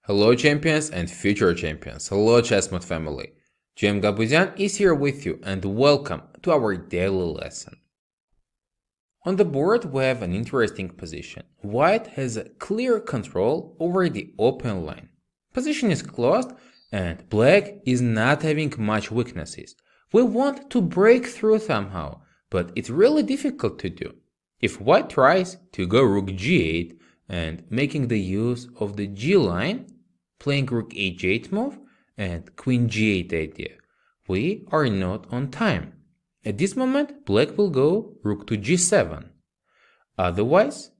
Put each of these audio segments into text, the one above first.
Hello champions and future champions, hello ChessMood family. Gabuzyan is here with you and welcome to our daily lesson. On the board we have an interesting position. White has a clear control over the open line. Position is closed and black is not having much weaknesses. We want to break through somehow, but it's really difficult to do. If white tries to go rook g8 and making the use of the g line, playing rook h8 move and queen g8 idea, we are not on time. At this moment, black will go rook to g7. Otherwise,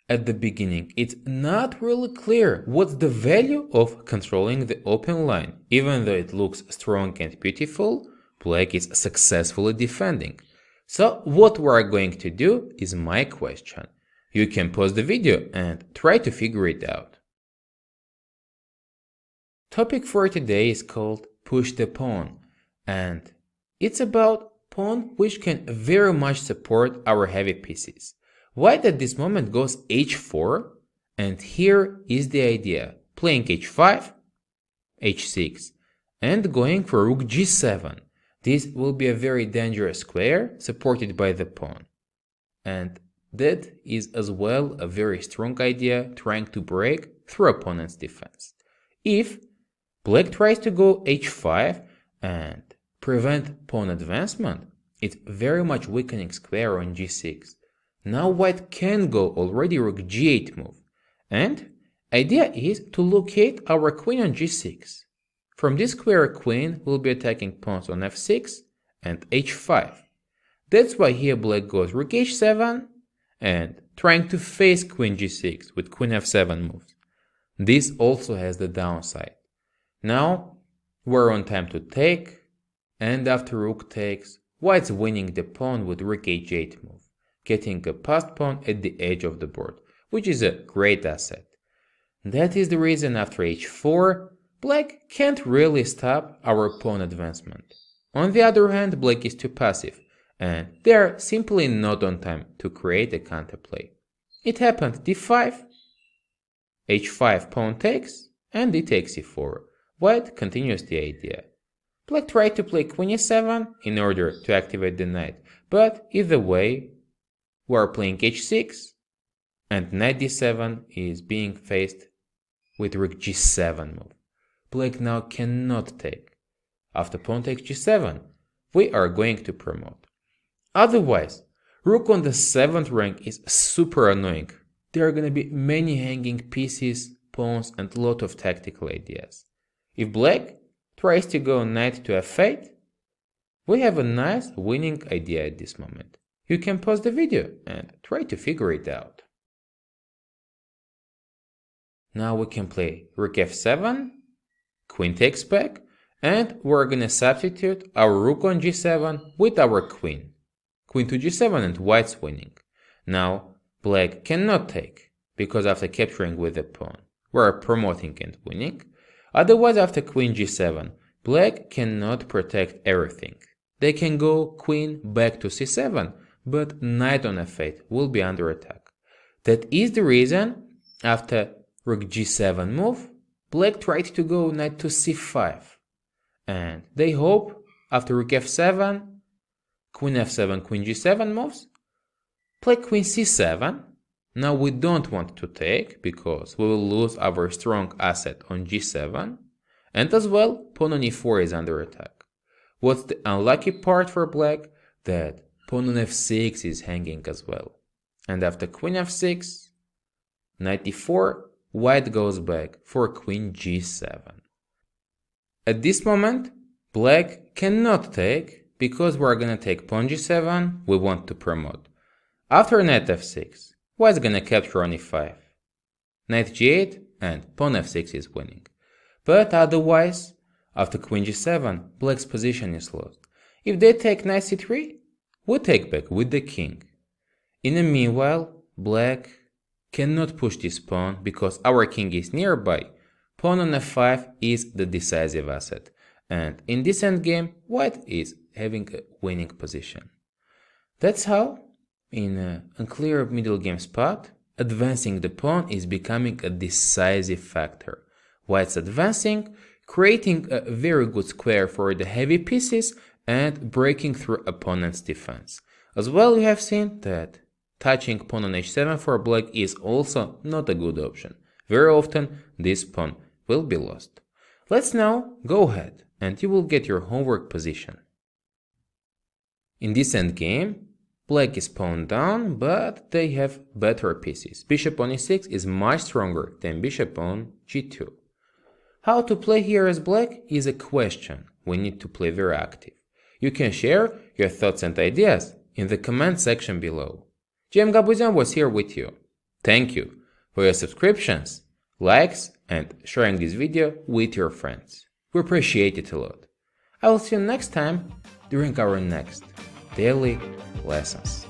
at the beginning, it's not really clear what's the value of controlling the open line. Even though it looks strong and beautiful, black is successfully defending. So what we're going to do is my question. You can pause the video and try to figure it out. Topic for today is called push the pawn, and it's about pawn which can very much support our heavy pieces. White at this moment goes h4, and here is the idea, playing h5, h6, and going for rook g7. This will be a very dangerous square supported by the pawn. And that is as well a very strong idea, trying to break through opponent's defense. If black tries to go h5 and prevent pawn advancement, it's very much weakening square on g6. Now white can go already rook g8 move, and idea is to locate our queen on g6. From this square, queen will be attacking pawns on f6 and h5. That's why here black goes rook h7 and trying to face queen g6 with queen f7 moves. This also has the downside. Now we're on time to take, and after rook takes, white's winning the pawn with rook h8 move, getting a passed pawn at the edge of the board, which is a great asset. That is the reason after h4, black can't really stop our pawn advancement. On the other hand, black is too passive, and they're simply not on time to create a counterplay. It happened d5, h5 pawn takes, and d takes e4. White continues the idea. Black tried to play queen e7 in order to activate the knight, but either way, we are playing h6, and knight d7 is being faced with rook g7 move. Black now cannot take. After pawn takes g7, we are going to promote. Otherwise, rook on the 7th rank is super annoying. There are going to be many hanging pieces, pawns, and a lot of tactical ideas. If black tries to go knight to f8, we have a nice winning idea at this moment. You can pause the video and try to figure it out. Now we can play rook f7, queen takes back, and we're gonna substitute our rook on g7 with our queen. Queen to g7 and white's winning. Now black cannot take, because after capturing with the pawn, we're promoting and winning. Otherwise, after queen g7, black cannot protect everything. They can go queen back to c7, but knight on f8 will be under attack. That is the reason, after rook g7 move, black tried to go knight to c5. And they hope, after rook f7, queen f7, queen g7 moves, play queen c7. Now we don't want to take, because we will lose our strong asset on g7, and as well, pawn on e4 is under attack. What's the unlucky part for black? That pawn on f6 is hanging as well. And after queen f6, knight e4, white goes back for queen g7. At this moment, black cannot take, because we're gonna take pawn g7, we want to promote. After knight f6, white's gonna capture on e5. Knight g8 and pawn f6 is winning. But otherwise, after queen g7, black's position is lost. If they take knight c3, we take back with the king. In the meanwhile, black cannot push this pawn because our king is nearby. Pawn on f5 is the decisive asset, and in this endgame, white is having a winning position. That's how, in an unclear middle game spot, advancing the pawn is becoming a decisive factor. White's advancing, creating a very good square for the heavy pieces and breaking through opponent's defense. As well, you have seen that touching pawn on h7 for black is also not a good option. Very often this pawn will be lost. Let's now go ahead and you will get your homework position. In this endgame, black is pawn down, but they have better pieces. Bishop on e6 is much stronger than bishop on g2. How to play here as black is a question we need to play very active. You can share your thoughts and ideas in the comment section below. Gabuzyan was here with you. Thank you for your subscriptions, likes, and sharing this video with your friends. We appreciate it a lot. I will see you next time during our next daily lessons.